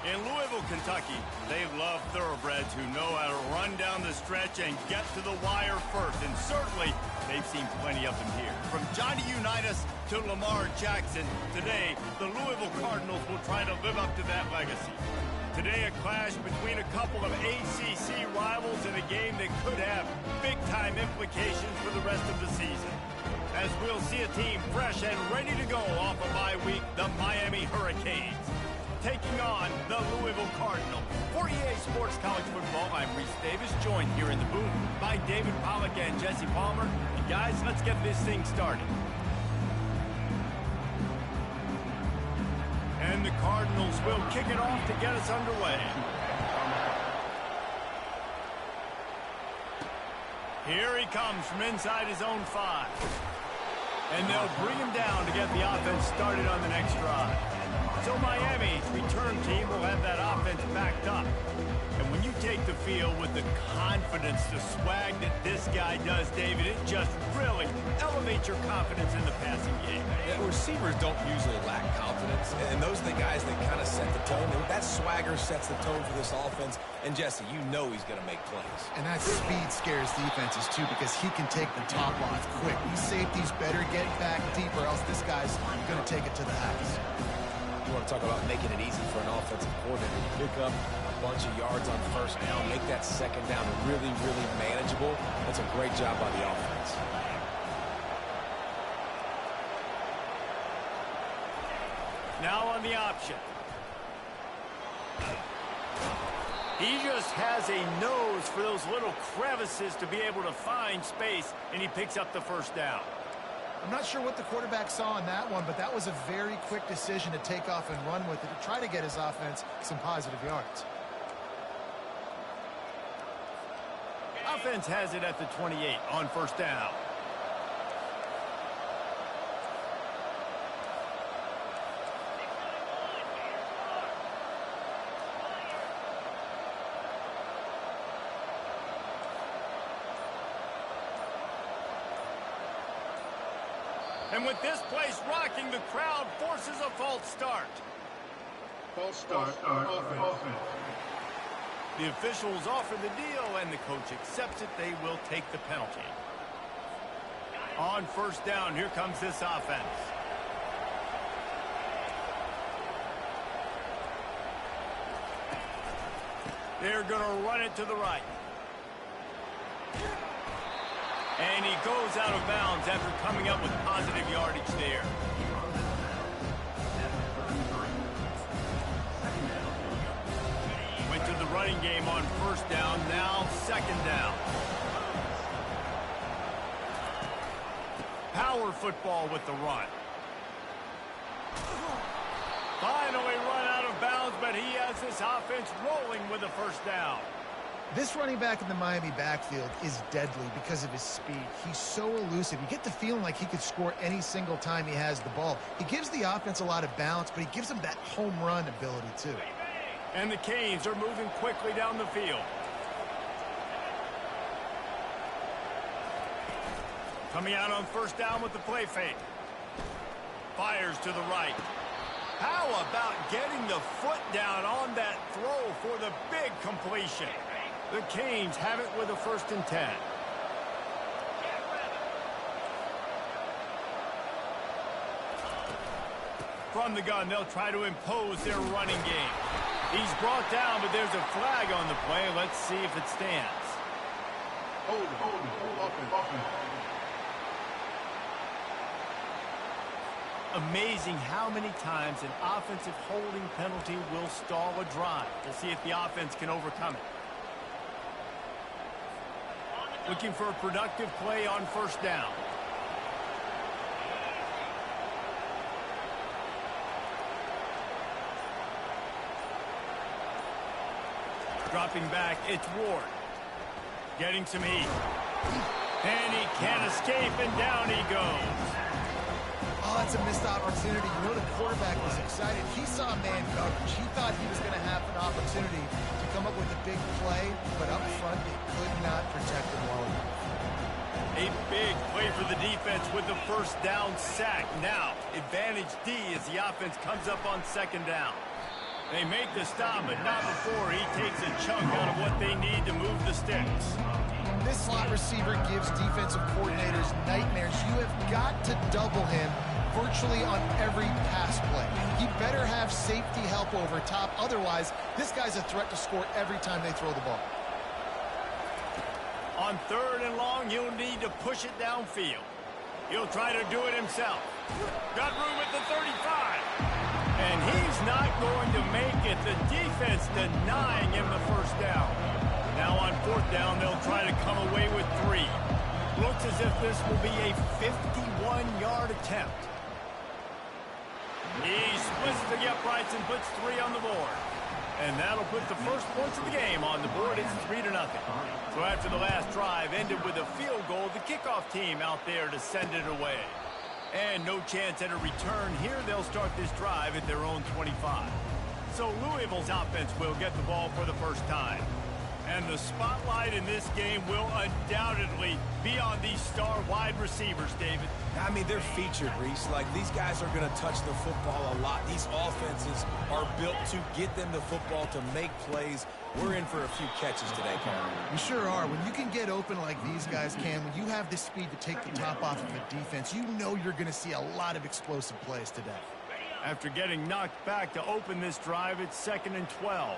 In Louisville, Kentucky, they love thoroughbreds who know how to run down the stretch and get to the wire first. And certainly, they've seen plenty of them here. From Johnny Unitas to Lamar Jackson, today, the Louisville Cardinals will try to live up to that legacy. Today, a clash between a couple of ACC rivals in a game that could have big-time implications for the rest of the season. As we'll see a team fresh and ready to go off a bye week, the Miami Hurricanes taking on the Louisville Cardinals. For EA Sports College Football, I'm Reese Davis, joined here in the booth by David Pollack and Jesse Palmer. And guys, let's get this thing started. And the Cardinals will kick it off to get us underway. Here he comes from inside his own 5. And they'll bring him down to get the offense started on the next drive. So Miami's return team will have that offense backed up. And when you take the field with the confidence, the swag that this guy does, David, it just really elevates your confidence in the passing game. Yeah, receivers don't usually lack confidence, and those are the guys that kind of set the tone. That swagger sets the tone for this offense. And Jesse, you know he's going to make plays. And that speed scares defenses too, because he can take the top off quick. These safeties better get back deep, or else this guy's going to take it to the house. You want to talk about making it easy for an offensive coordinator. Pick up a bunch of yards on first down, make that second down really, really manageable. That's a great job by the offense. Now on the option. He just has a nose for those little crevices to be able to find space, and he picks up the first down. I'm not sure what the quarterback saw on that one, but that was a very quick decision to take off and run with it to try to get his offense some positive yards. Offense has it at the 28 on first down. And with this place rocking, the crowd forces a false start. False start, offense. The officials offer the deal, and the coach accepts it. They will take the penalty. On first down, here comes this offense. They're going to run it to the right. And he goes out of bounds after coming up with positive yardage there. Went to the running game on first down, now second down. Power football with the run. Finally run out of bounds, but he has this offense rolling with a first down. This running back in the Miami backfield is deadly because of his speed. He's so elusive. You get the feeling like he could score any single time he has the ball. He gives the offense a lot of balance, but he gives them that home run ability too. And the Canes are moving quickly down the field. Coming out on first down with the play fake. Fires to the right. How about getting the foot down on that throw for the big completion? The Canes have it with a 1st and 10. From the gun, they'll try to impose their running game. He's brought down, but there's a flag on the play. Let's see if it stands. Hold offense. Amazing how many times an offensive holding penalty will stall a drive. We'll see if the offense can overcome it. Looking for a productive play on first down. Dropping back, it's Ward. Getting some heat. And he can't escape, and down he goes. Oh, that's a missed opportunity. You know the quarterback was excited. He saw man coverage. He thought he was going to have an opportunity to come up with a big play, but up front, they could not protect him well enough. A big play for the defense with the first down sack. Now, advantage D as the offense comes up on second down. They make the stop, but not before he takes a chunk out of what they need to move the sticks. This slot receiver gives defensive coordinators nightmares. You have got to double him virtually on every pass play. He better have safety help over top. Otherwise, this guy's a threat to score every time they throw the ball. On 3rd and long, he'll need to push it downfield. He'll try to do it himself. Got room at the 35. And he's not going to make it. The defense denying him the first down. Now on 4th down, they'll try to come away with 3. Looks as if this will be a 51-yard attempt. He splits the uprights and puts 3 on the board. And that'll put the first points of the game on the board. It's 3-0. So after the last drive ended with a field goal, the kickoff team out there to send it away. And no chance at a return here. They'll start this drive at their own 25. So Louisville's offense will get the ball for the first time. And the spotlight in this game will undoubtedly be on these star wide receivers, David. I mean, they're featured, Reese. Like, these guys are going to touch the football a lot. These offenses are built to get them the football, to make plays. We're in for a few catches today, Cam. You sure are. When you can get open like these guys can, when you have the speed to take the top off of a defense, you know you're going to see a lot of explosive plays today. After getting knocked back to open this drive, it's 2nd and 12.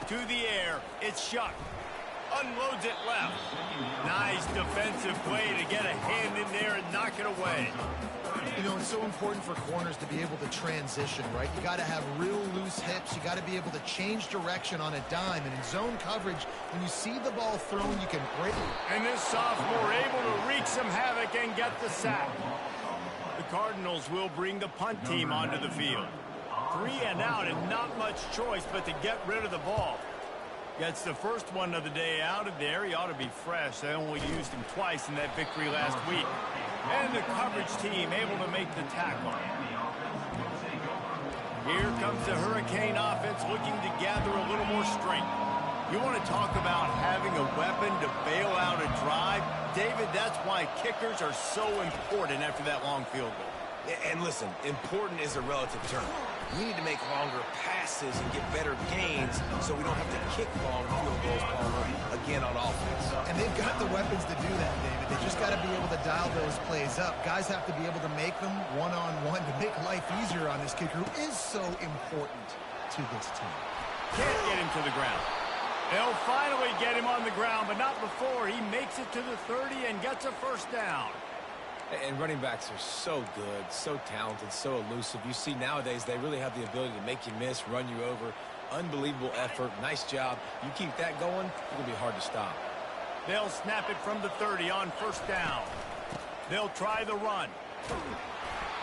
To the air, it's Shuck. Unloads it left. Nice defensive play to get a hand in there and knock it away. You know, it's so important for corners to be able to transition, right? You got to have real loose hips. You got to be able to change direction on a dime. And in zone coverage, when you see the ball thrown, you can break it. And this sophomore able to wreak some havoc and get the sack. The Cardinals will bring the punt team onto the field. 3 and out and not much choice but to get rid of the ball. Gets the first one of the day out of there. He ought to be fresh. They only used him twice in that victory last week. And the coverage team able to make the tackle. Here comes the Hurricane offense looking to gather a little more strength. You want to talk about having a weapon to bail out a drive? David, that's why kickers are so important after that long field goal. And listen, important is a relative term. We need to make longer passes and get better gains so we don't have to kick long field goals, Palmer, again on offense. And they've got the weapons to do that, David. They just got to be able to dial those plays up. Guys have to be able to make them one-on-one to make life easier on this kicker, who is so important to this team. Can't get him to the ground. They'll finally get him on the ground, but not before he makes it to the 30 and gets a first down. And running backs are so good, so talented, so elusive. You see nowadays they really have the ability to make you miss, run you over. Unbelievable effort. Nice job. You keep that going, it's going to be hard to stop. They'll snap it from the 30 on first down. They'll try the run.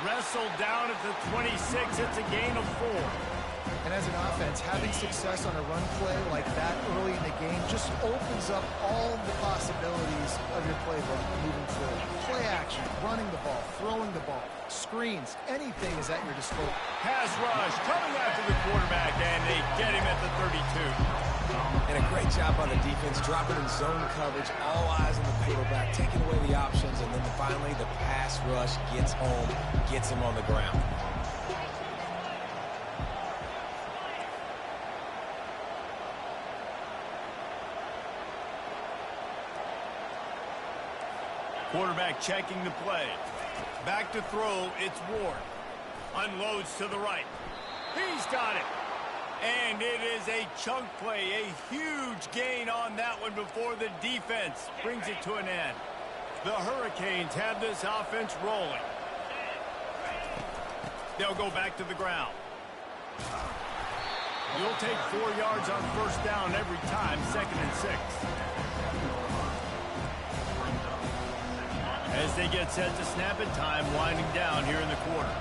Wrestled down at the 26. It's a gain of 4. And as an offense, having success on a run play like that early in the game just opens up all the possibilities of your playbook moving forward. Play action, running the ball, throwing the ball, screens, anything is at your disposal. Pass rush coming after the quarterback, and they get him at the 32. And a great job on the defense, dropping in zone coverage, all eyes on the quarterback, taking away the options, and then finally the pass rush gets home, gets him on the ground. Quarterback checking the play. Back to throw, it's Ward. Unloads to the right. He's got it. And it is a chunk play, a huge gain on that one before the defense brings it to an end. The Hurricanes have this offense rolling. They'll go back to the ground. You'll take 4 yards on first down every time, 2nd and 6. As they get set to snap it, time winding down here in the quarter.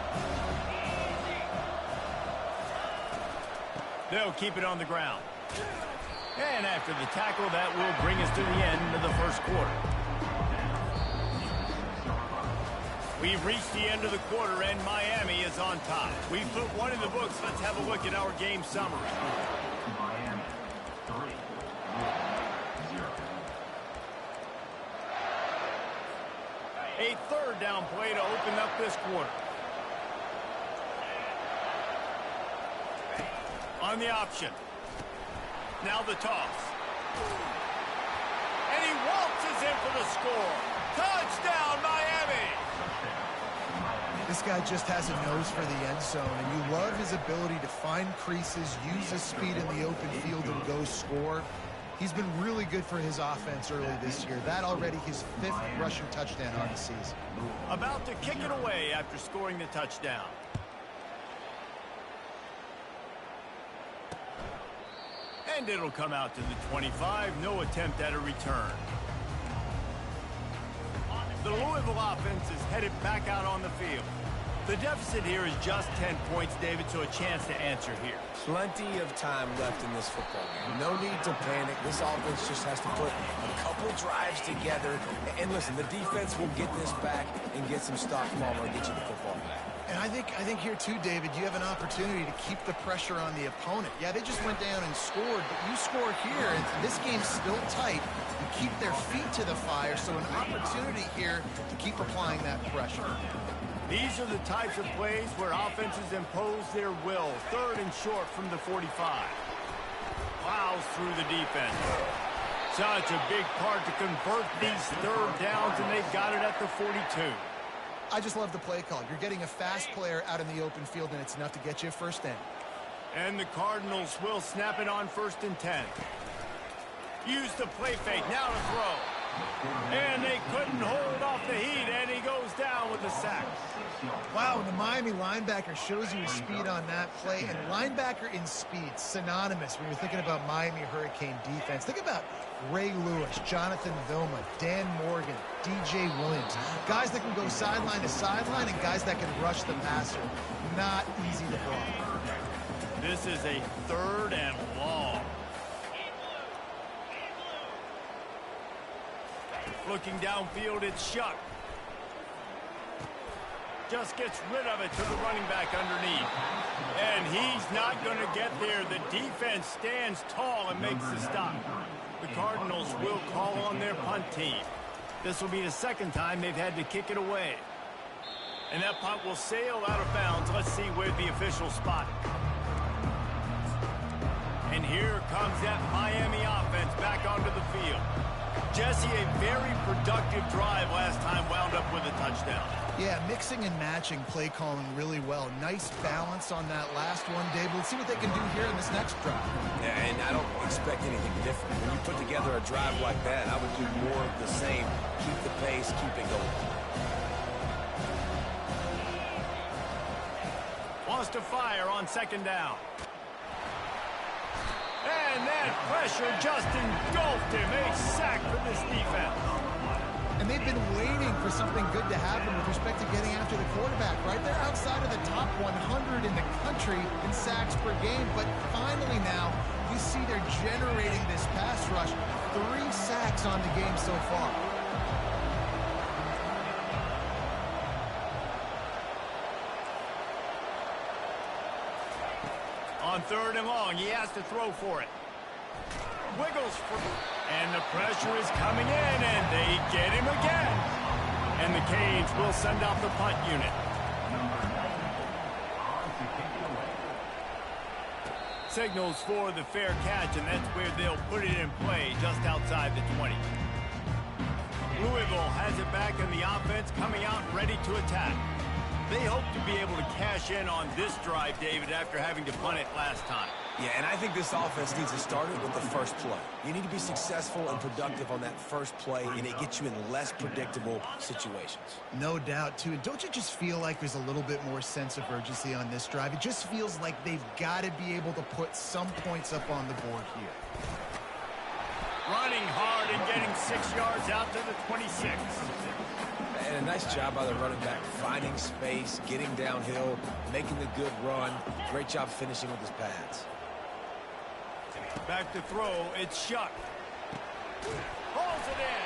They'll keep it on the ground. And after the tackle, that will bring us to the end of the first quarter. We've reached the end of the quarter, and Miami is on top. We've put one in the books. Let's have a look at our game summary. A third down play to open up this quarter. On the option. Now the toss. And he waltzes in for the score. Touchdown, Miami! This guy just has a nose for the end zone, and you love his ability to find creases, use his speed in the open field, and go score. He's been really good for his offense early this year. That already his 5th rushing touchdown on the season. About to kick it away after scoring the touchdown. And it'll come out to the 25. No attempt at a return. The Louisville offense is headed back out on the field. The deficit here is just 10 points, David, so a chance to answer here. Plenty of time left in this football game. No need to panic. This offense just has to put a couple drives together. And listen, the defense will get this back and get some stops and get you the football back. And I think here too, David, you have an opportunity to keep the pressure on the opponent. Yeah, they just went down and scored, but you score here, and this game's still tight. You keep their feet to the fire, so an opportunity here to keep applying that pressure. These are the types of plays where offenses impose their will. 3rd and short from the 45. Plows through the defense. Such a big part to convert these 3rd downs, and they've got it at the 42. I just love the play call. You're getting a fast player out in the open field, and it's enough to get you a first down. And the Cardinals will snap it on 1st and 10. Use the play fake. Now to throw. And they couldn't hold off the heat, and he goes down with a sack. Wow, the Miami linebacker shows you his speed on that play. And linebacker in speed, synonymous when you're thinking about Miami Hurricane defense. Think about Ray Lewis, Jonathan Vilma, Dan Morgan, DJ Williams. Guys that can go sideline to sideline and guys that can rush the passer. Not easy to block. This is a 3rd and long. Looking downfield, it's Shuck. Just gets rid of it to the running back underneath. And he's not going to get there. The defense stands tall and makes the stop. The Cardinals will call on their punt team. This will be the 2nd time they've had to kick it away. And that punt will sail out of bounds. Let's see where the official spot it. And here comes that Miami offense back onto the field. Jesse, a very productive drive last time, wound up with a touchdown. Yeah, mixing and matching play calling really well. Nice balance on that last one, Dave. Let's see what they can do here in this next drive. Yeah, and I don't expect anything different. When you put together a drive like that, I would do more of the same. Keep the pace, keep it going. Wants to fire on 2nd down. And that pressure just engulfed him. A sack for this defense. And they've been waiting for something good to happen with respect to getting after the quarterback, right? They're outside of the top 100 in the country in sacks per game. But finally now, you see they're generating this pass rush. 3 sacks on the game so far. On 3rd and long, he has to throw for it. Wiggles for... And the pressure is coming in, and they get him again. And the Canes will send out the punt unit. Signals for the fair catch, and that's where they'll put it in play, just outside the 20. Louisville has it back in the offense, coming out ready to attack. They hope to be able to cash in on this drive, David, after having to punt it last time. Yeah, and I think this offense needs to start it with the first play. You need to be successful and productive on that first play, and it gets you in less predictable situations. No doubt, too. And don't you just feel like there's a little bit more sense of urgency on this drive? It just feels like they've got to be able to put some points up on the board here. Running hard and getting 6 yards out to the 26. And a nice job by the running back, finding space, getting downhill, making the good run. Great job finishing with his pads. Back to throw, it's Shuck. Pulls it in.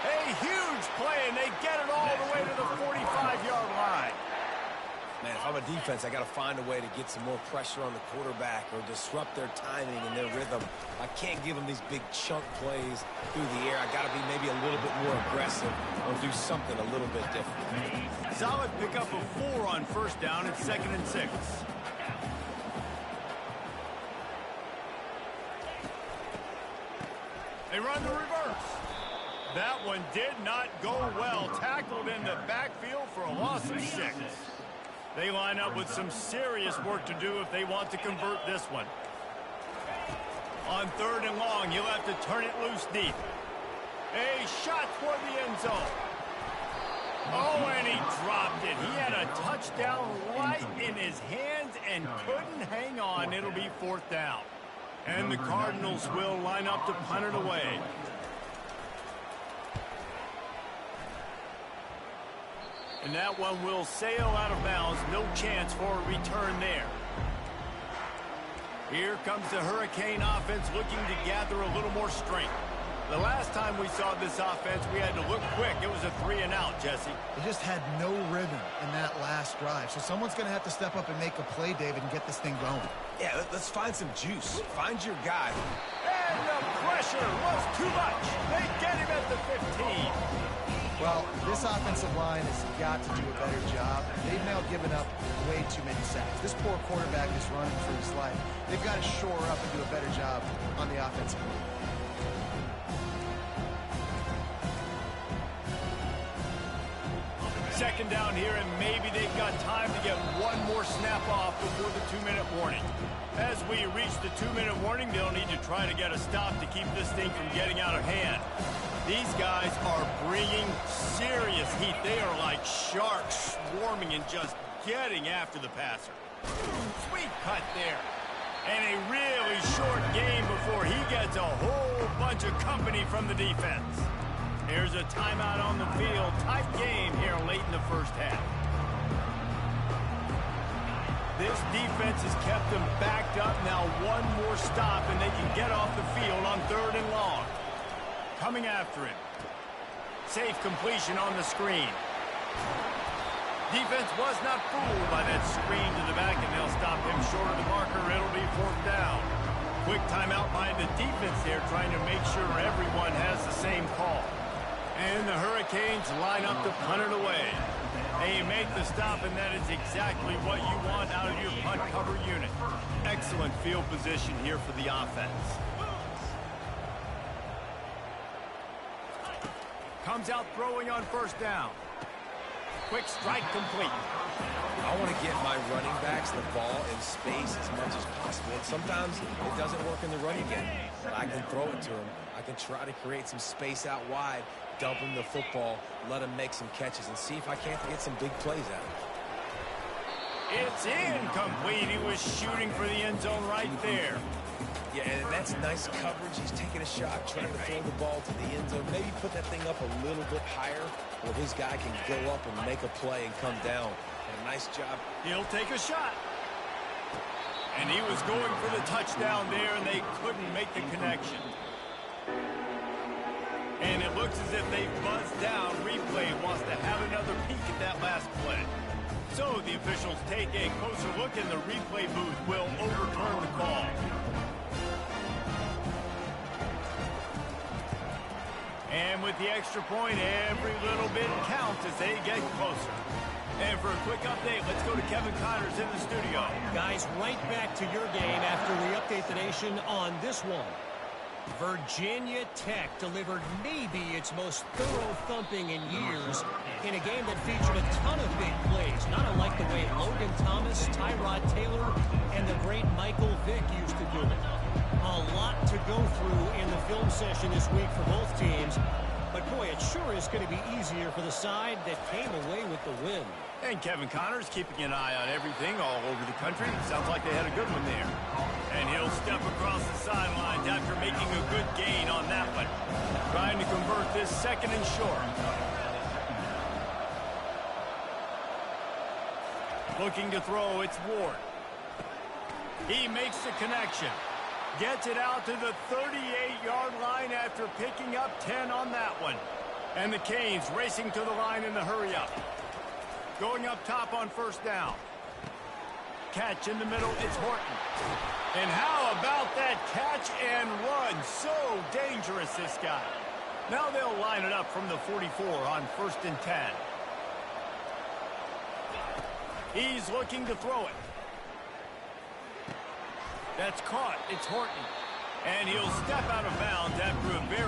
A huge play, and they get it all the way to the 45-yard line. Man, if I'm a defense, I got to find a way to get some more pressure on the quarterback or disrupt their timing and their rhythm. I can't give them these big chunk plays through the air. I got to be maybe a little bit more aggressive or do something a little bit different. Solid pickup of 4 on 1st down. It's 2nd and 6. They run the reverse. That one did not go well. Tackled in the backfield for a loss of 6. They line up with some serious work to do if they want to convert this one. On 3rd and long, he'll have to turn it loose deep. A shot for the end zone. Oh, and he dropped it. He had a touchdown right in his hands and couldn't hang on. It'll be 4th down. And the Cardinals will line up to punt it away. And that one will sail out of bounds. No chance for a return there. Here comes the Hurricane offense looking to gather a little more strength. The last time we saw this offense, we had to look quick. It was a 3-and-out, Jesse. They just had no rhythm in that last drive. So someone's going to have to step up and make a play, David, and get this thing going. Yeah, let's find some juice. Find your guy. And the pressure was too much. They get him at the 15. Well, this offensive line has got to do a better job. They've now given up way too many sacks. This poor quarterback is running for his life. They've got to shore up and do a better job on the offensive line. Second down here, and maybe they've got time to get one more snap off before the 2-minute warning. As we reach the 2-minute warning, they'll need to try to get a stop to keep this thing from getting out of hand. These guys are bringing serious heat. They are like sharks swarming and just getting after the passer. Sweet cut there. And a really short game before he gets a whole bunch of company from the defense. Here's a timeout on the field. Tight game here late in the first half. This defense has kept them backed up. Now one more stop and they can get off the field on 3rd and long. Coming after him. Safe completion on the screen. Defense was not fooled by that screen to the back, and they'll stop him short of the marker. It'll be 4th down. Quick timeout by the defense there, trying to make sure everyone has the same call. And the Hurricanes line up to punt it away. They make the stop, and that is exactly what you want out of your punt cover unit. Excellent field position here for the offense. Comes out throwing on 1st down. Quick strike complete. I want to get my running backs the ball in space as much as possible. And sometimes it doesn't work in the running game, but I can throw it to them. I can try to create some space out wide, dump him the football, let him make some catches, and see if I can't get some big plays out of it. It's incomplete. He was shooting for the end zone right there. Yeah, and that's nice coverage. He's taking a shot, trying to throw the ball to the end zone. Maybe put that thing up a little bit higher where his guy can go up and make a play and come down. And a nice job. He'll take a shot. And he was going for the touchdown there, and they couldn't make the connection. And it looks as if they buzzed down. Replay wants to have another peek at that last play. So the officials take a closer look, and the replay booth will overturn the call. And with the extra point, every little bit counts as they get closer. And for a quick update, let's go to Kevin Connors in the studio. Guys, right back to your game after we update the nation on this one. Virginia Tech delivered maybe its most thorough thumping in years in a game that featured a ton of big plays, not unlike the way Logan Thomas, Tyrod Taylor, and the great Michael Vick used to do it. A lot to go through in the film session this week for both teams, but boy, it sure is going to be easier for the side that came away with the win. And Kevin Connors keeping an eye on everything all over the country. Sounds like they had a good one there. And he'll step across the sidelines after making a good gain on that one. Trying to convert this 2nd and short. Looking to throw, it's Ward. He makes the connection. Gets it out to the 38-yard line after picking up 10 on that one. And the Canes racing to the line in the hurry-up. Going up top on 1st down. Catch in the middle, it's Horton. And how about that catch and run? So dangerous, this guy. Now they'll line it up from the 44 on 1st and 10. He's looking to throw it. That's caught. It's Horton. And he'll step out of bounds after a very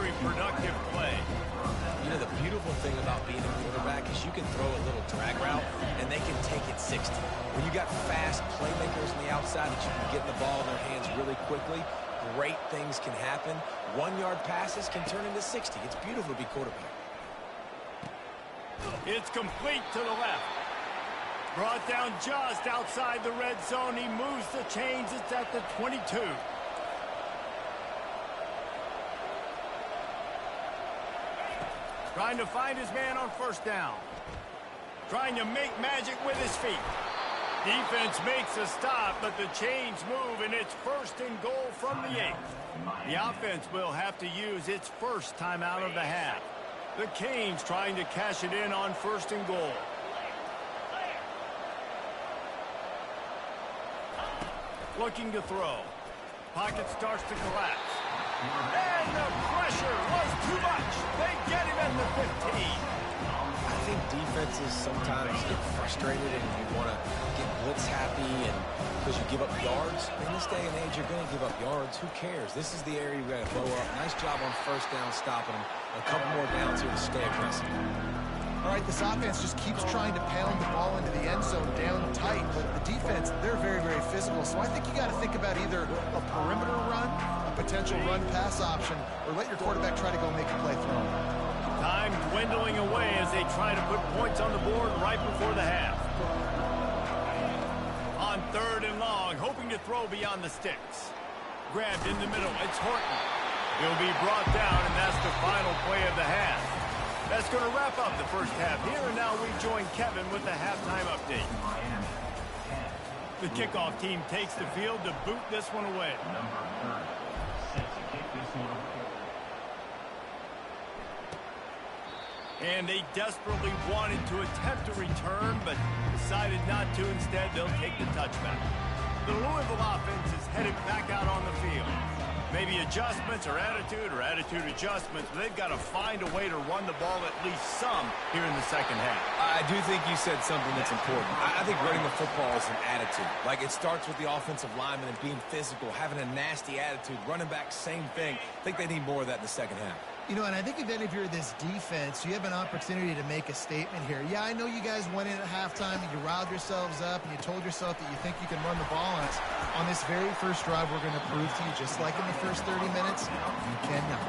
thing about being a quarterback is you can throw a little drag route, and they can take it 60. When you got fast playmakers on the outside that you can get the ball in their hands really quickly, great things can happen. 1-yard passes can turn into 60. It's beautiful to be quarterback. It's complete to the left. Brought down just outside the red zone. He moves the chains. It's at the 22. Trying to find his man on first down. Trying to make magic with his feet. Defense makes a stop, but the chains move, and it's 1st and goal from the 8. The offense will have to use its first timeout of the half. The Canes trying to cash it in on 1st and goal. Looking to throw. Pocket starts to collapse. And the pressure was too much. They get him at the 15. I think defenses sometimes get frustrated and you want to get blitz happy and because you give up yards. In this day and age, you're going to give up yards. Who cares? This is the area you got to blow up. Nice job on first down stopping them. A couple more downs here to stay aggressive. All right, this offense just keeps trying to pound the ball into the end zone down tight, but the defense, they're very, very physical. So I think you got to think about either a perimeter run, a potential run-pass option, or let your quarterback try to go make a play throw. Time dwindling away as they try to put points on the board right before the half. On 3rd and long, hoping to throw beyond the sticks. Grabbed in the middle, it's Horton. He'll be brought down, and that's the final play of the half. That's going to wrap up the first half here, and now we join Kevin with the halftime update. The kickoff team takes the field to boot this one away. And they desperately wanted to attempt a return, but decided not to. Instead, they'll take the touchback. The Louisville offense is headed back out on the field. Maybe adjustments or attitude adjustments, but they've got to find a way to run the ball at least some here in the second half. I do think you said something that's important. I think running the football is an attitude. Like, it starts with the offensive lineman and being physical, having a nasty attitude. Running back, same thing. I think they need more of that in the second half. You know, and I think even if you're this defense, you have an opportunity to make a statement here. Yeah, I know you guys went in at halftime and you riled yourselves up and you told yourself that you think you can run the ball on us. On this very first drive, we're going to prove to you, just like in the first 30 minutes, you cannot.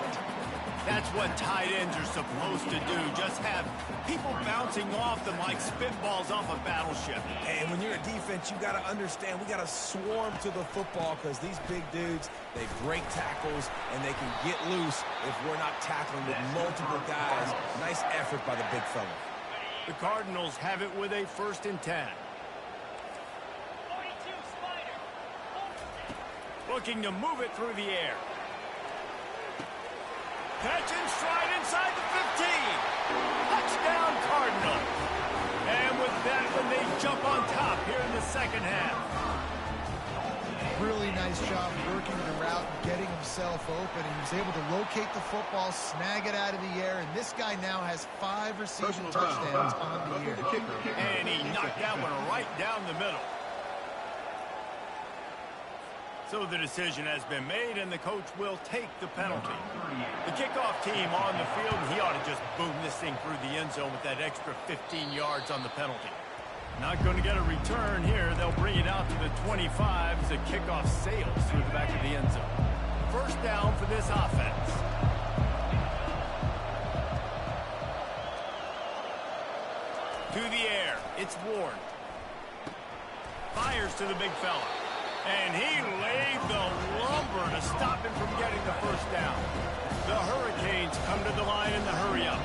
That's what tight ends are supposed to do. Just have people bouncing off them like spitballs off a battleship. And when you're a defense, you got to understand we got to swarm to the football because these big dudes, they break tackles and they can get loose if we're not tackling with multiple guys. Nice effort by the big fella. The Cardinals have it with a 1st and 10. Looking to move it through the air. Catch and stride inside the 15. Touchdown, Cardinals. And with that one, they jump on top here in the second half. Really nice job working the route and getting himself open. And he was able to locate the football, snag it out of the air. And this guy now has 5 receiving touchdowns on the year. And he knocked that one right down the middle. So the decision has been made, and the coach will take the penalty. The kickoff team on the field, and he ought to just boom this thing through the end zone with that extra 15 yards on the penalty. Not going to get a return here. They'll bring it out to the 25 as the kickoff sails through the back of the end zone. First down for this offense. To the air, it's Ward. Fires to the big fella. And he laid the lumber to stop him from getting the first down. The Hurricanes come to the line in the hurry-up.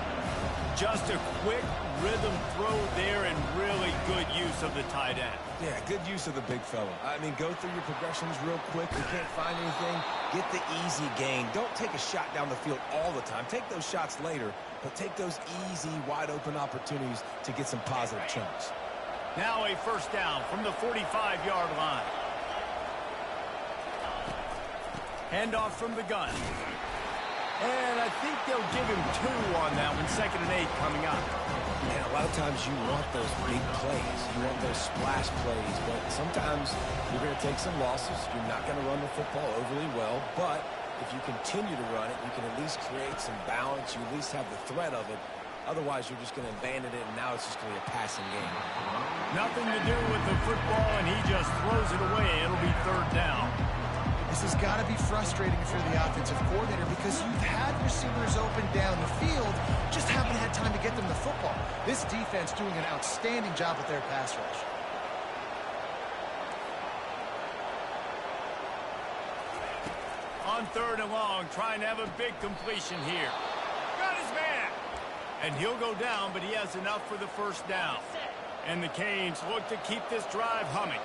Just a quick rhythm throw there and really good use of the tight end. Yeah, good use of the big fella. I mean, go through your progressions real quick. You can't find anything, get the easy gain. Don't take a shot down the field all the time. Take those shots later, but take those easy, wide-open opportunities to get some positive chunks. Now a first down from the 45-yard line. Handoff from the gun. And I think they'll give him 2 on that one. 2nd and 8 coming up. And a lot of times you want those big plays. You want those splash plays. But sometimes you're going to take some losses. You're not going to run the football overly well. But if you continue to run it, you can at least create some balance. You at least have the threat of it. Otherwise, you're just going to abandon it, and now it's just going to be a passing game. Nothing to do with the football, and he just throws it away. It'll be third down. This has got to be frustrating if you're the offensive coordinator because you've had receivers open down the field, just haven't had time to get them the football. This defense doing an outstanding job with their pass rush. On third and long, trying to have a big completion here. Got his man. And he'll go down, but he has enough for the first down. And the Canes look to keep this drive humming.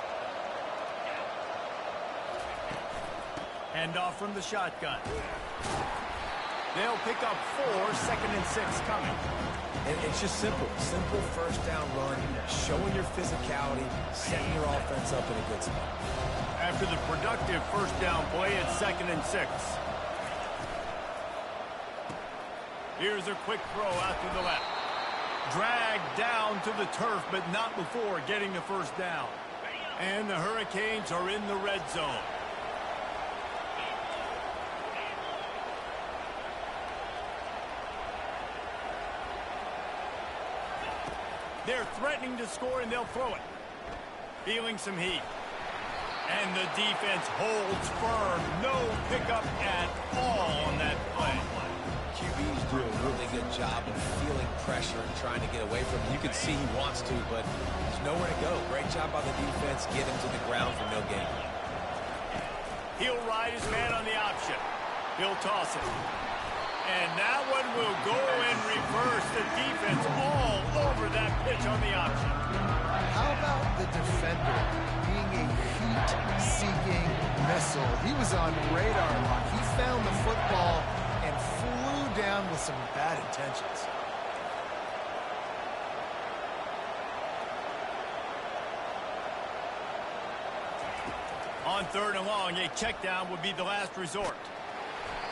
Hand off from the shotgun. They'll pick up 4, 2nd and 6 coming. And it's just simple. Simple first down run, showing your physicality, setting your offense up in a good spot. After the productive first down play, it's 2nd and 6. Here's a quick throw out to the left. Dragged down to the turf, but not before getting the first down. And the Hurricanes are in the red zone. They're threatening to score, and they'll throw it. Feeling some heat. And the defense holds firm. No pickup at all on that play. QBs do a really good job of feeling pressure and trying to get away from him. You can see he wants to, but there's nowhere to go. Great job by the defense. Get him to the ground for no gain. He'll ride his man on the option. He'll toss it. And that one will go in reverse. The defense all over that pitch on the option. How about the defender being a heat-seeking missile? He was on radar lock. He found the football and flew down with some bad intentions. On third and long, a check down would be the last resort.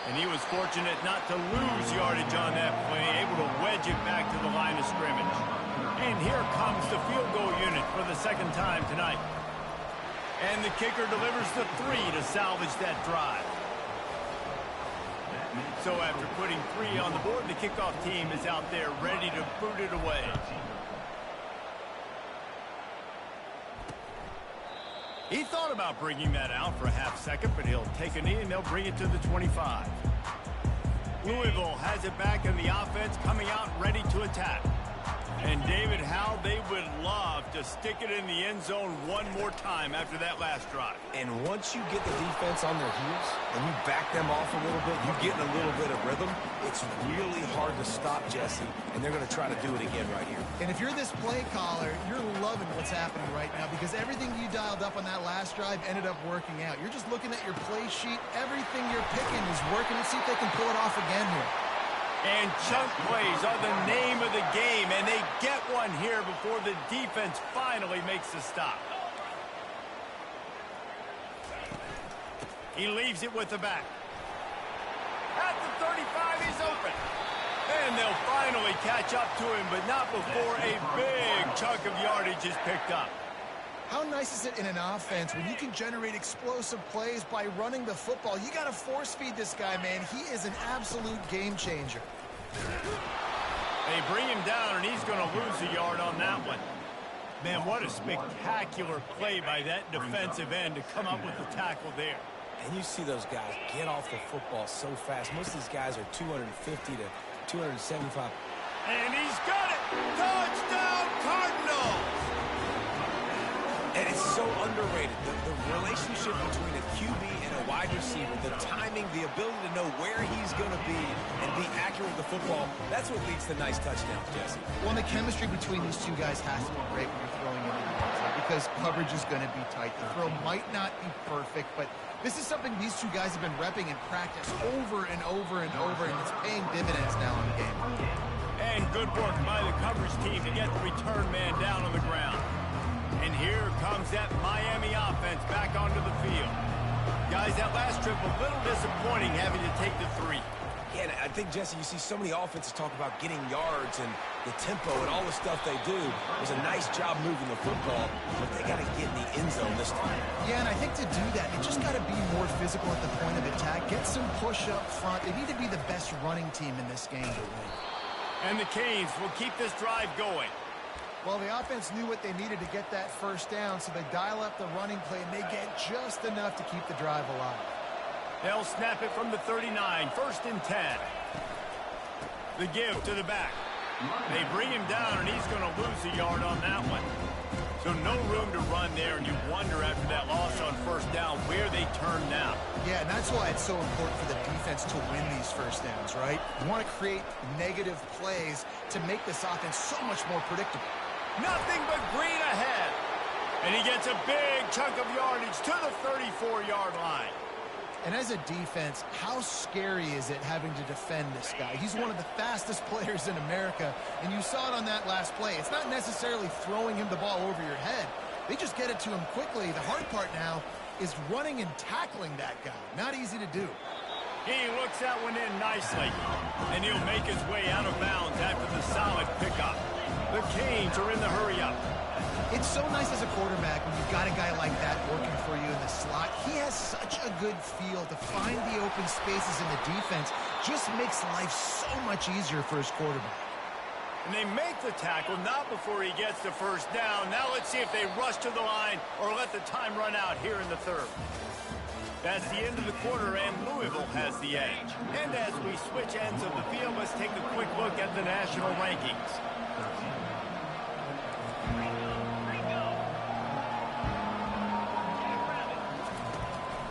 And he was fortunate not to lose yardage on that play, able to wedge it back to the line of scrimmage. And here comes the field goal unit for the second time tonight. And the kicker delivers the 3 to salvage that drive. So after putting 3 on the board, the kickoff team is out there ready to boot it away. He thought about bringing that out for a half second, but he'll take a knee and they'll bring it to the 25. Louisville has it back in the offense, coming out ready to attack. And David, how they would love to stick it in the end zone one more time after that last drive. And once you get the defense on their heels and you back them off a little bit, you get in a little bit of rhythm, it's really hard to stop Jesse, and they're going to try to do it again right here. And if you're this play caller, you're loving what's happening right now because everything you dialed up on that last drive ended up working out. You're just looking at your play sheet. Everything you're picking is working. Let's see if they can pull it off again here. And chunk plays are the name of the game, and they get one here before the defense finally makes the stop. He leaves it with the back. At the 35, he's open. And they'll finally catch up to him, but not before a big chunk of yardage is picked up. How nice is it in an offense when you can generate explosive plays by running the football? You got to force feed this guy, man. He is an absolute game changer. They bring him down, and he's going to lose a yard on that one. Man, what a spectacular play by that defensive end to come up with the tackle there. And you see those guys get off the football so fast. Most of these guys are 250 to 275. And he's got it! Touchdown, Cardinals! And it's so underrated. The relationship between a QB and a wide receiver, the timing, the ability to know where he's going to be and be accurate with the football, that's what leads to nice touchdowns, Jesse. Well, and the chemistry between these two guys has to be great when you're throwing into the outside because coverage is going to be tight. The throw might not be perfect, but this is something these two guys have been repping in practice over and over and over, and it's paying dividends now in the game. And good work by the coverage team to get the return man down on the ground. And here comes that Miami offense back onto the field. Guys, that last trip a little disappointing having to take the 3. Yeah, and I think, Jesse, you see so many offenses talk about getting yards and the tempo and all the stuff they do. It was a nice job moving the football, but they got to get in the end zone this time. Yeah, and I think to do that, you just got to be more physical at the point of attack. Get some push up front. They need to be the best running team in this game to win. And the Canes will keep this drive going. Well, the offense knew what they needed to get that first down, so they dial up the running play, and they get just enough to keep the drive alive. They'll snap it from the 39, 1st and 10. The give to the back. They bring him down, and he's going to lose a yard on that one. So no room to run there, and you wonder after that loss on 1st down where they turn now. Yeah, and that's why it's so important for the defense to win these first downs, right? You want to create negative plays to make this offense so much more predictable. Nothing but green ahead. And he gets a big chunk of yardage to the 34-yard line. And as a defense, how scary is it having to defend this guy? He's one of the fastest players in America, and you saw it on that last play. It's not necessarily throwing him the ball over your head. They just get it to him quickly. The hard part now is running and tackling that guy. Not easy to do. He looks that one in nicely, and he'll make his way out of bounds after the solid pickup. The Canes are in the hurry-up. It's so nice as a quarterback when you've got a guy like that working for you in the slot. He has such a good feel to find the open spaces in the defense. Just makes life so much easier for his quarterback. And they make the tackle, not before he gets the 1st down. Now let's see if they rush to the line or let the time run out here in the 3rd. That's the end of the quarter, and Louisville has the edge. And as we switch ends of the field, let's take a quick look at the national rankings.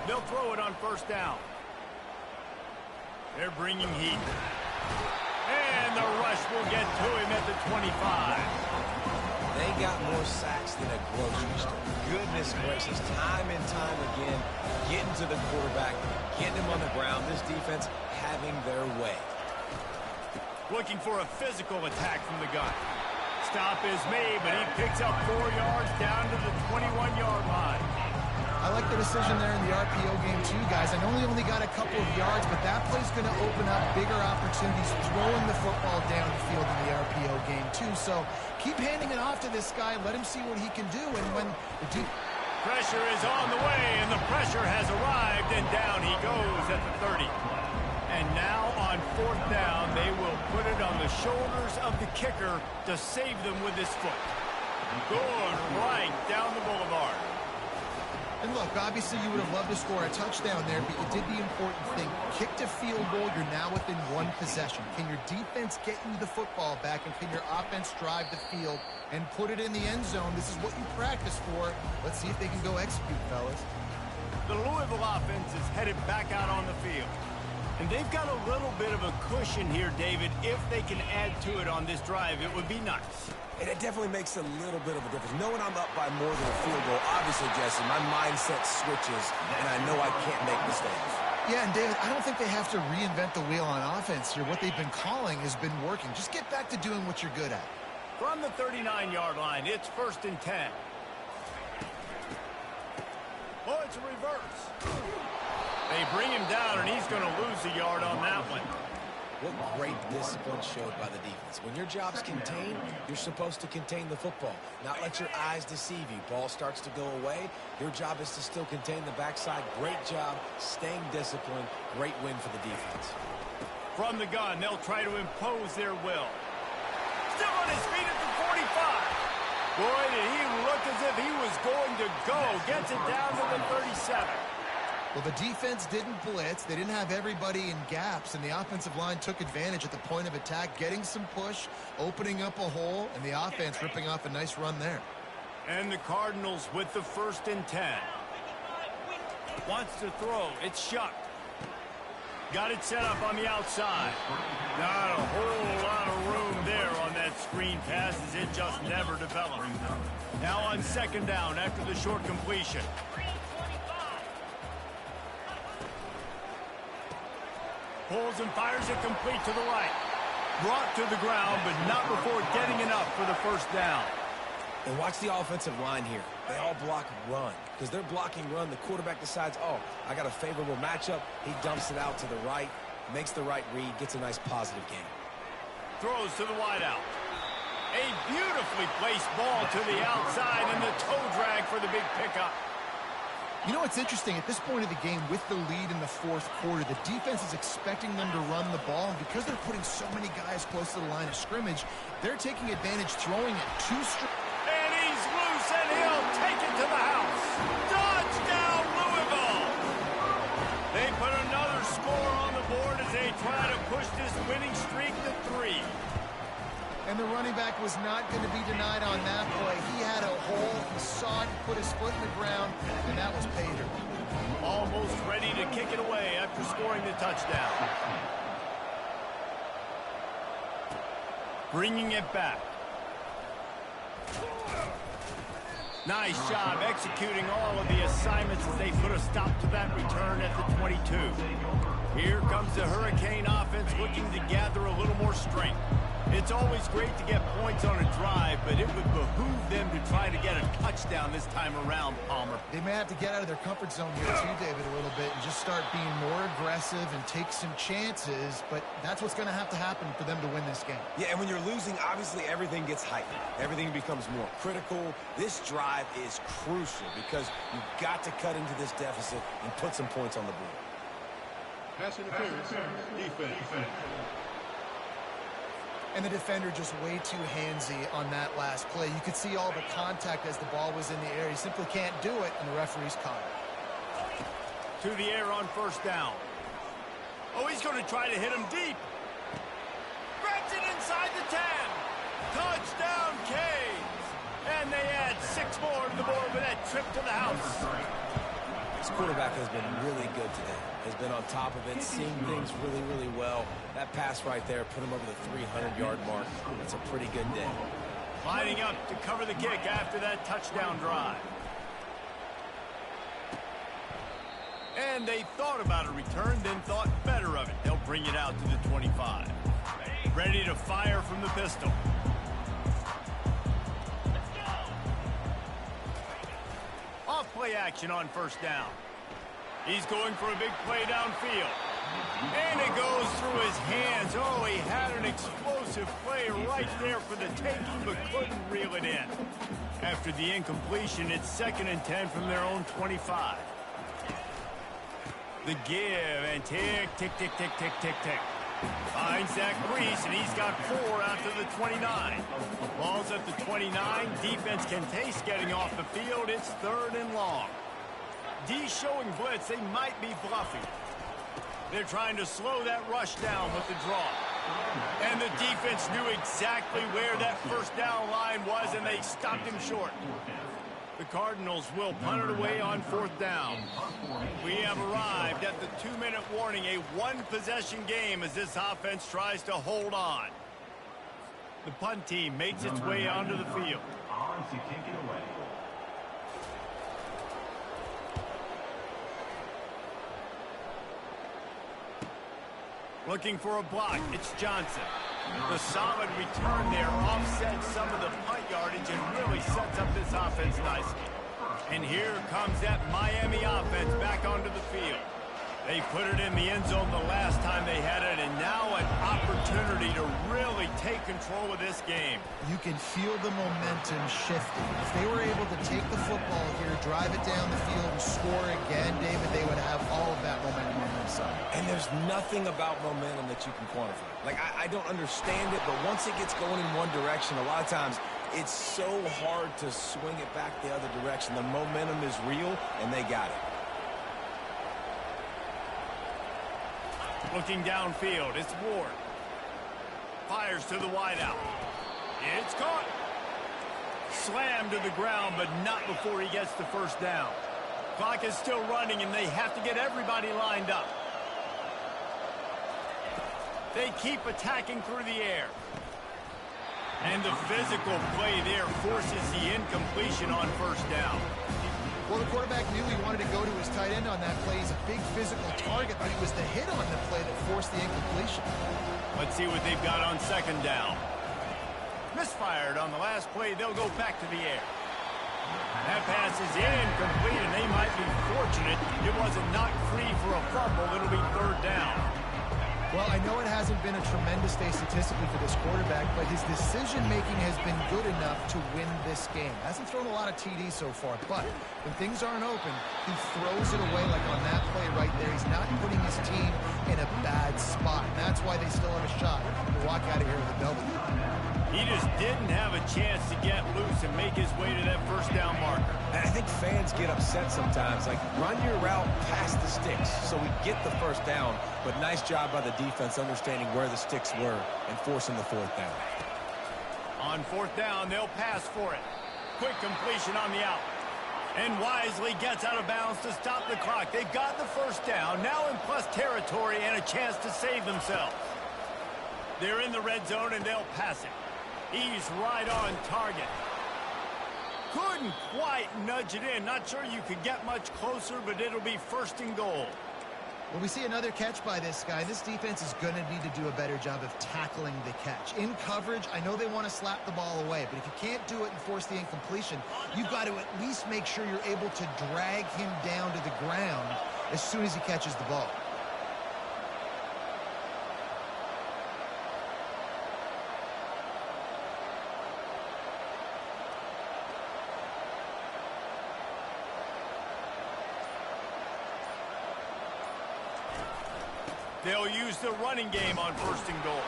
They'll throw it on 1st down. They're bringing heat. And the rush will get to him at the 25. They got more sacks than a grocery store. Goodness gracious, time and time again, getting to the quarterback, getting him on the ground. This defense having their way. Looking for a physical attack from the gun. Stop is made, but he picks up 4 yards down to the 21-yard line. I like the decision there in the RPO game too, guys. I know he only got a couple of yards, but that play's going to open up bigger opportunities throwing the football down the field in the RPO game too. So keep handing it off to this guy. Let him see what he can do. And when the deep pressure is on the way, and the pressure has arrived, and down he goes at the 30. And now on 4th down, they will put it on the shoulders of the kicker to save them with his foot. Good right down the boulevard. And look, obviously you would have loved to score a touchdown there, but you did the important thing. Kicked a field goal, you're now within 1 possession. Can your defense get you the football back, and can your offense drive the field and put it in the end zone? This is what you practice for. Let's see if they can go execute, fellas. The Louisville offense is headed back out on the field. And they've got a little bit of a cushion here, David. If they can add to it on this drive, it would be nice. And it definitely makes a little bit of a difference. Knowing I'm up by more than a field goal, obviously, Jesse, my mindset switches, and I know I can't make mistakes. Yeah, and David, I don't think they have to reinvent the wheel on offense here. What they've been calling has been working. Just get back to doing what you're good at. From the 39-yard line, it's 1st and 10. Oh, it's a reverse. They bring him down, and he's going to lose a yard on that one. What great discipline showed by the defense. When your job's contained, you're supposed to contain the football, not let your eyes deceive you. Ball starts to go away. Your job is to still contain the backside. Great job staying disciplined. Great win for the defense. From the gun, they'll try to impose their will. Still on his feet at the 45. Boy, did he look as if he was going to go. Gets it down to the 37. Well, the defense didn't blitz. They didn't have everybody in gaps, and the offensive line took advantage at the point of attack, getting some push, opening up a hole, and the offense ripping off a nice run there. And the Cardinals with the 1st and 10. Wants to throw. It's Shuck. Got it set up on the outside. Not a whole lot of room there on that screen pass, as it just never developed. Now on 2nd down after the short completion. Pulls and fires it complete to the right. Brought to the ground, but not before getting enough for the 1st down. And watch the offensive line here. They all block run. Because they're blocking run, the quarterback decides, oh, I got a favorable matchup. He dumps it out to the right, makes the right read, gets a nice positive gain. Throws to the wideout. A beautifully placed ball to the outside, and the toe drag for the big pickup. You know what's interesting? At this point of the game, with the lead in the fourth quarter, the defense is expecting them to run the ball, and because they're putting so many guys close to the line of scrimmage, they're taking advantage, throwing it too straight. And he's loose, and he'll take it to the house. Touchdown, Louisville! They put another score on the board as they try to push this winning streak to 3. And the running back was not going to be denied on that play. He had a hole, he saw it, he put his foot in the ground, and that was Pater. Almost ready to kick it away after scoring the touchdown. Bringing it back. Nice job executing all of the assignments as they put a stop to that return at the 22. Here comes the Hurricane offense looking to gather a little more strength. It's always great to get points on a drive, but it would behoove them to try to get a touchdown this time around, Palmer. They may have to get out of their comfort zone here too, David, a little bit and just start being more aggressive and take some chances, but that's what's going to have to happen for them to win this game. Yeah, and when you're losing, obviously everything gets heightened. Everything becomes more critical. This drive is crucial because you've got to cut into this deficit and put some points on the board. Pass interference. Defense. And the defender just way too handsy on that last play. You could see all the contact as the ball was in the air. He simply can't do it, and the referee's caught it. To the air on first down. Oh, he's going to try to hit him deep. Grabs it inside the 10. Touchdown, Canes. And they add 6 more to the board with that trip to the house. This quarterback has been really good today. Has been on top of it, seeing things really, really well. That pass right there put him over the 300-yard mark. That's a pretty good day. Lining up to cover the kick after that touchdown drive. And they thought about a return, then thought better of it. They'll bring it out to the 25. Ready to fire from the pistol. Off play action on first down. He's going for a big play downfield. And it goes through his hands. Oh, he had an explosive play right there for the taking, but couldn't reel it in. After the incompletion, it's 2nd and 10 from their own 25. The give, and tick, tick, tick, tick, tick, tick, tick. Finds Zach Reese, and he's got 4 out to the 29. Ball's at the 29. Defense can taste getting off the field. It's 3rd and long. D showing blitz. They might be bluffing. They're trying to slow that rush down with the draw. And the defense knew exactly where that first down line was, and they stopped him short. The Cardinals will punt it away on 4th down. We have arrived at the 2-minute warning, a 1-possession game as this offense tries to hold on. The punt team makes its way onto the field. On to kick it away. Looking for a block, it's Johnson. The solid return there offsets some of the punt yardage and really sets up this offense nicely. And here comes that Miami offense back onto the field. They put it in the end zone the last time they had it, and now an opportunity to really take control of this game. You can feel the momentum shifting. If they were able to take the football here, drive it down the field, and score again, David, they would have all of that momentum on their side. And there's nothing about momentum that you can quantify. Like, I don't understand it, but once it gets going in one direction, a lot of times it's so hard to swing it back the other direction. The momentum is real, and they got it. Looking downfield, it's Ward. Fires to the wideout. It's caught. Slammed to the ground, but not before he gets the first down. Clock is still running, and they have to get everybody lined up. They keep attacking through the air. And the physical play there forces the incompletion on first down. Well, the quarterback knew he wanted to go to his tight end on that play. He's a big physical target, but it was the hit on the play that forced the incompletion. Let's see what they've got on 2nd down. Misfired on the last play. They'll go back to the air. That pass is incomplete, and they might be fortunate it wasn't knocked free for a fumble. It'll be 3rd down. Well, I know it hasn't been a tremendous day statistically for this quarterback, but his decision-making has been good enough to win this game. Hasn't thrown a lot of TDs so far, but when things aren't open, he throws it away like on that play right there. He's not putting his team in a bad spot, and that's why they still have a shot to walk out of here with a W. He just didn't have a chance to get loose and make his way to that first down marker. And I think fans get upset sometimes. Like, run your route past the sticks so we get the first down. But nice job by the defense understanding where the sticks were and forcing the fourth down. On fourth down, they'll pass for it. Quick completion on the out. And wisely gets out of bounds to stop the clock. They've got the first down, now in plus territory and a chance to save themselves. They're in the red zone and they'll pass it. He's right on target. Couldn't quite nudge it in. Not sure you could get much closer, but it'll be first and goal. Well, we see another catch by this guy. This defense is going to need to do a better job of tackling the catch. In coverage, I know they want to slap the ball away, but if you can't do it and force the incompletion, you've got to at least make sure you're able to drag him down to the ground as soon as he catches the ball. They'll use the running game on first and goal.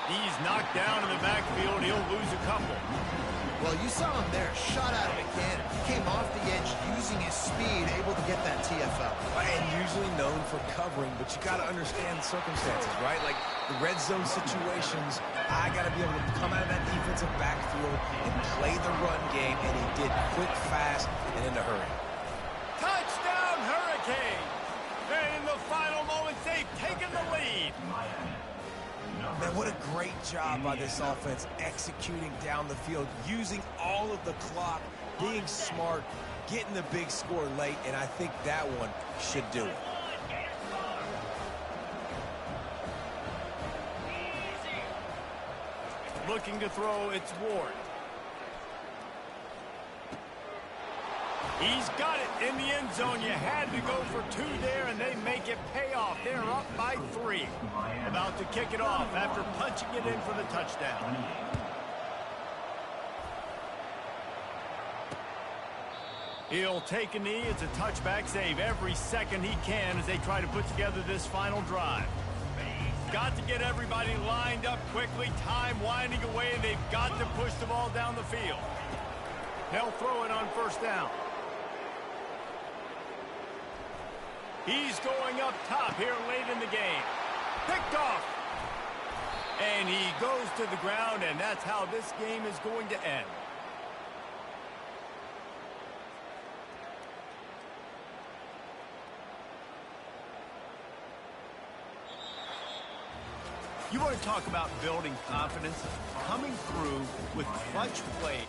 He's knocked down in the backfield. He'll lose a couple. Well, you saw him there, shot out of a cannon. He came off the edge using his speed, able to get that TFL. And usually known for covering, but you got to understand the circumstances, right? Like the red zone situations, I got to be able to come out of that defensive backfield and play the run game, and he did quick, fast, and in a hurry. Touchdown, Hurricane! And in the final moments, they've taken the lead. Man, what a great job by this offense executing down the field, using all of the clock, being smart, getting the big score late, and I think that one should do it. Looking to throw, it's Ward. He's got it in the end zone. You had to go for two there, and they make it pay off. They're up by 3. About to kick it off after punching it in for the touchdown. He'll take a knee. It's a touchback save every second he can as they try to put together this final drive. Got to get everybody lined up quickly. Time winding away. They've got to push the ball down the field. They'll throw it on first down. He's going up top here late in the game. Picked off. And he goes to the ground, and that's how this game is going to end. You want to talk about building confidence? Coming through with clutch play.